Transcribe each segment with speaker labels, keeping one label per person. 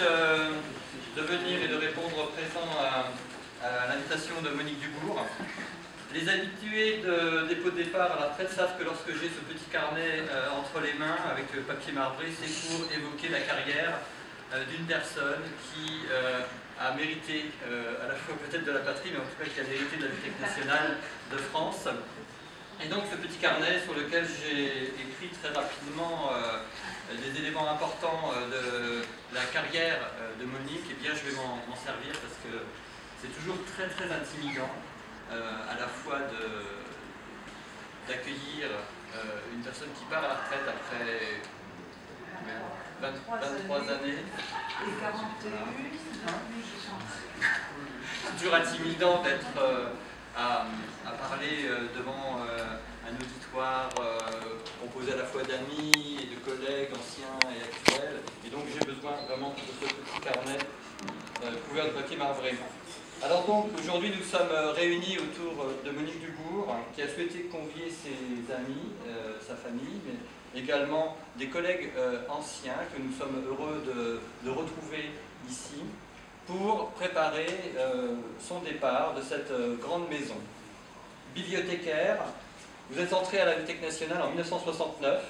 Speaker 1: de venir et de répondre présent à l'invitation de Monique Dubourg. Les habitués de dépôt de départ à la retraite savent que lorsque j'ai ce petit carnet entre les mains avec le papier marbré, c'est pour évoquer la carrière d'une personne qui a mérité à la fois peut-être de la patrie, mais en tout cas qui a mérité de la Bibliothèque nationale de France. Et donc ce petit carnet sur lequel j'ai écrit très rapidement des éléments importants de la carrière de Monique, eh bien je vais m'en servir parce que c'est toujours très intimidant à la fois d'accueillir une personne qui part à la retraite après 23 années.
Speaker 2: Et 41,
Speaker 1: C'est toujours intimidant d'être à parler devant un auditoire composé à la fois d'amis et de collègues anciens et actuels. Et donc j'ai besoin vraiment de ce petit carnet couvert de papier marbré. Alors donc aujourd'hui nous sommes réunis autour de Monique Dubourg qui a souhaité convier ses amis, sa famille, mais également des collègues anciens que nous sommes heureux de retrouver ici pour préparer son départ de cette grande maison. Bibliothécaire, vous êtes entré à la Bibliothèque nationale en 1969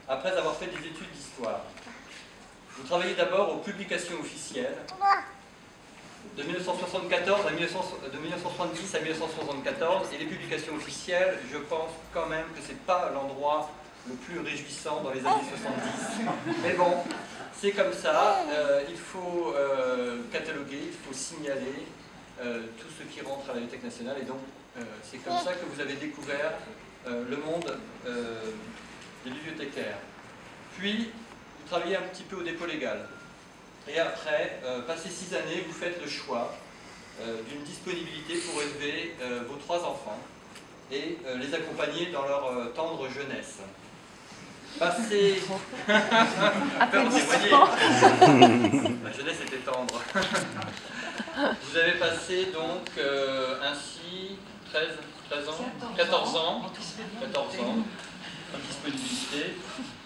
Speaker 1: après avoir fait des études d'histoire. Vous travaillez d'abord aux publications officielles. De 1974 de 1970 à 1974, et les publications officielles, je pense quand même que ce n'est pas l'endroit le plus réjouissant dans les années 70. Mais bon, c'est comme ça, il faut cataloguer, il faut signaler tout ce qui rentre à la Bibliothèque nationale, et donc c'est comme ça que vous avez découvert le monde des bibliothécaires. Puis, vous travaillez un petit peu au dépôt légal. Et après, passé 6 années, vous faites le choix d'une disponibilité pour élever vos 3 enfants et les accompagner dans leur tendre jeunesse. Passé... La jeunesse était tendre. Vous avez passé donc ainsi 14 ans en disponibilité.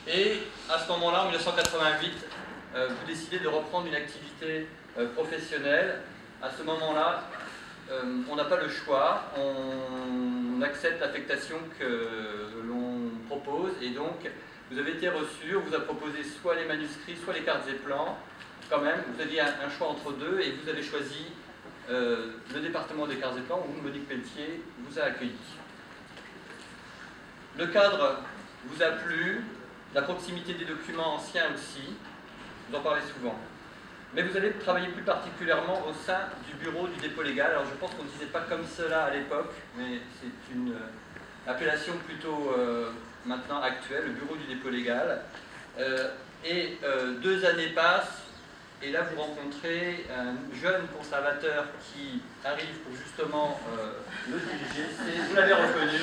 Speaker 1: Et à ce moment-là, en 1988, vous décidez de reprendre une activité professionnelle. À ce moment-là, on n'a pas le choix, on accepte l'affectation que l'on propose, et donc vous avez été reçu, on vous a proposé soit les manuscrits, soit les cartes et plans. Quand même, vous aviez un choix entre deux, et vous avez choisi le département des cartes et plans, où Monique Pelletier vous a accueilli. Le cadre vous a plu, la proximité des documents anciens aussi. Vous en parlez souvent. Mais vous allez travailler plus particulièrement au sein du bureau du dépôt légal. Alors je pense qu'on ne disait pas comme cela à l'époque, mais c'est une appellation plutôt maintenant actuelle, le bureau du dépôt légal. 2 années passent, et là vous rencontrez un jeune conservateur qui arrive pour justement le diriger. Vous l'avez reconnu,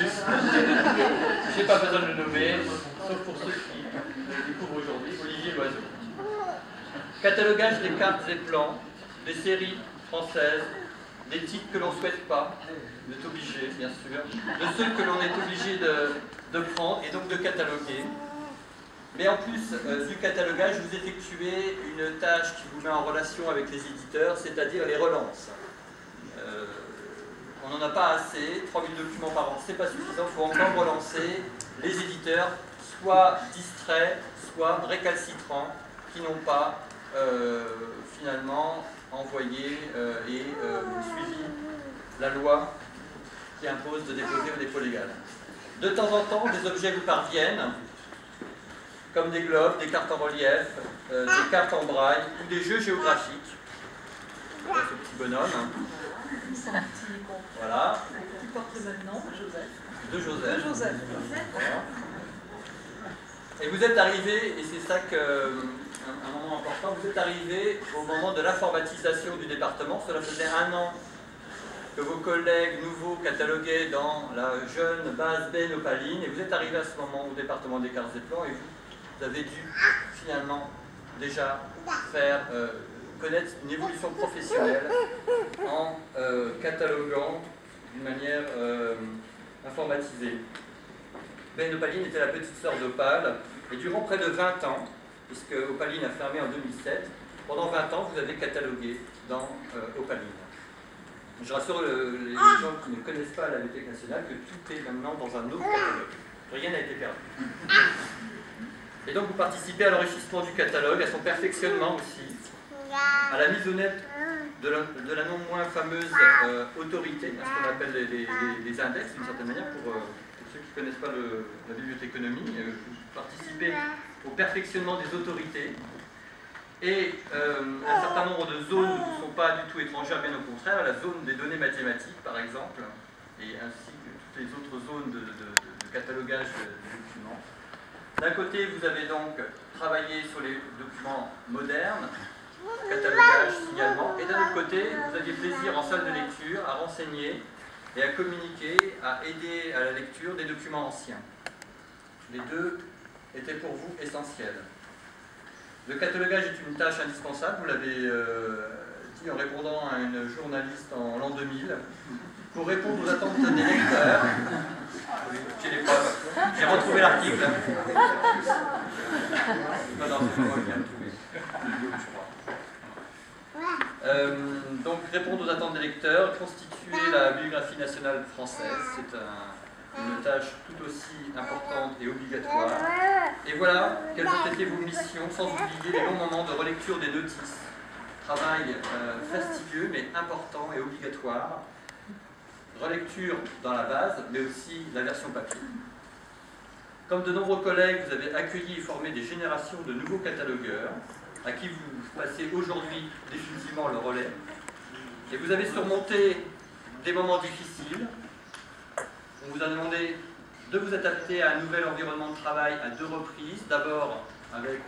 Speaker 1: je n'ai pas besoin de le nommer, sauf pour ceux qui le découvrent aujourd'hui, Olivier Loiseau. Catalogage des cartes et plans, des séries françaises, des titres que l'on ne souhaite pas, vous êtes obligé bien sûr, de ceux que l'on est obligé de prendre et donc de cataloguer. Mais en plus du catalogage, vous effectuez une tâche qui vous met en relation avec les éditeurs, c'est-à-dire les relances. On n'en a pas assez, 3000 documents par an, c'est pas suffisant, il faut encore relancer les éditeurs, soit distraits, soit récalcitrants, qui n'ont pas finalement envoyé et suivi la loi qui impose de déposer au dépôt légal. De temps en temps, des objets vous parviennent, comme des globes, des cartes en relief, des cartes en braille ou des jeux géographiques. Voilà ce petit bonhomme. Voilà.
Speaker 2: qui porte le même nom, Joseph.
Speaker 1: De Joseph.
Speaker 2: De Joseph.
Speaker 1: Voilà. Et vous êtes arrivé, et c'est ça un moment important, vous êtes arrivé au moment de l'informatisation du département. Cela faisait 1 an que vos collègues nouveaux cataloguaient dans la jeune base B Nopaline, et vous êtes arrivé à ce moment au département des cartes et plans, et vous avez dû finalement déjà faire connaître une évolution professionnelle en cataloguant d'une manière informatisée. B Nopaline était la petite sœur d'Opale, et durant près de 20 ans, puisque Opaline a fermé en 2007, pendant 20 ans, vous avez catalogué dans Opaline. Je rassure les gens qui ne connaissent pas la Bibliothèque nationale que tout est maintenant dans un autre catalogue. Rien n'a été perdu. Et donc vous participez à l'enrichissement du catalogue, à son perfectionnement aussi, à la mise au net de la non moins fameuse autorité, ce qu'on appelle les index d'une certaine manière, pour ceux qui ne connaissent pas la bibliothéconomie. Vous participez au perfectionnement des autorités. Et un certain nombre de zones ne sont pas du tout étrangères, bien au contraire, la zone des données mathématiques par exemple, et ainsi que toutes les autres zones de catalogage des documents. D'un côté, vous avez donc travaillé sur les documents modernes, catalogage, signalement, et d'un autre côté, vous aviez plaisir en salle de lecture à renseigner et à communiquer, à aider à la lecture des documents anciens. Les deux étaient pour vous essentiels. Le catalogage est une tâche indispensable, vous l'avez dit en répondant à une journaliste en l'an 2000, pour répondre aux attentes des lecteurs. J'ai les preuves. J'ai retrouvé l'article. Non, non, c'est moi qui ai retrouvé. Donc, répondre aux attentes des lecteurs, constituer la biographie nationale française, c'est une tâche tout aussi importante et obligatoire. Et voilà quelles ont été vos missions, sans oublier les longs moments de relecture des notices. Travail fastidieux mais important et obligatoire. Relecture dans la base, mais aussi la version papier. Comme de nombreux collègues, vous avez accueilli et formé des générations de nouveaux catalogueurs, à qui vous passez aujourd'hui définitivement le relais. Et vous avez surmonté des moments difficiles. On vous a demandé de vous adapter à un nouvel environnement de travail à 2 reprises, d'abord avec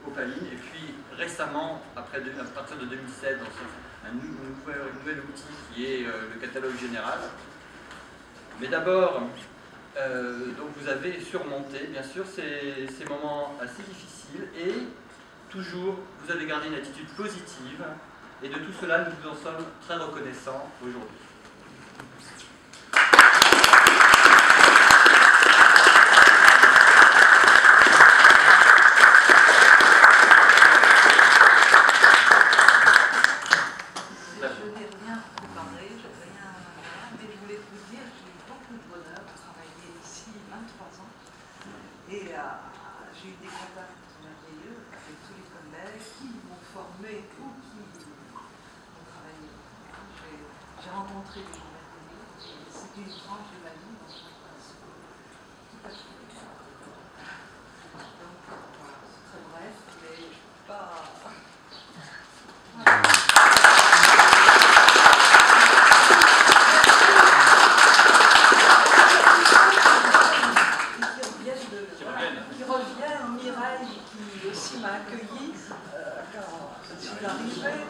Speaker 1: Opaline, et puis récemment, à partir de 2007, dans un nouvel outil qui est le catalogue général. Mais d'abord, donc vous avez surmonté, bien sûr, ces moments assez difficiles, et toujours, vous avez gardé une attitude positive, et de tout cela, nous vous en sommes très reconnaissants aujourd'hui.
Speaker 2: J'ai eu des contacts merveilleux avec tous les collègues qui m'ont formé ou qui ont travaillé. J'ai rencontré des gens merveilleux. C'est une tranche de ma vie dans chaque passe. Tout à fait. Donc voilà, c'est très bref, mais je ne peux pas. Voilà. Qui m'a accueilli quand je suis arrivée,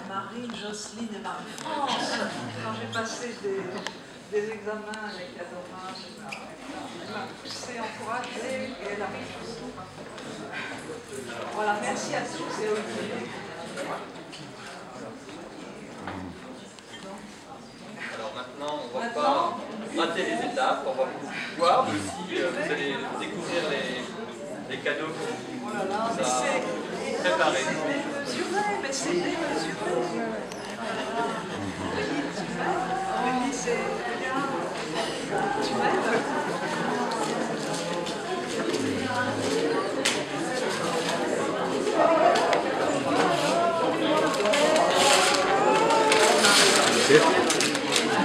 Speaker 2: Marie, Jocelyne et Marie-France, quand j'ai passé des examens avec la dommage, elle m'a poussée, encouragée, et elle a réussi. Voilà, merci à tous et Olivier.
Speaker 1: Alors maintenant, on ne va pas rater les étapes, on va voir si vous allez découvrir les cadeaux qu'on vous a préparés.
Speaker 2: C'est démesuré, mais c'est démesuré. Oui, c'est... Tu m'aides?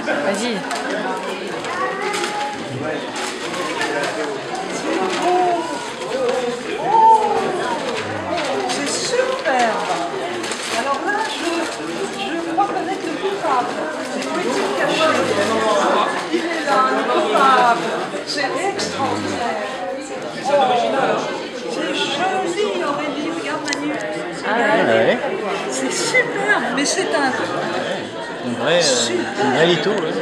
Speaker 3: Vas-y.
Speaker 2: C'est superbe. Alors là, je crois connaître le coupable. C'est Petit Caché. Il est là, le coupable. C'est extraordinaire. C'est joli, Aurélie. Regarde Manu. C'est superbe, mais c'est un...
Speaker 4: Un vrai litho, ouais.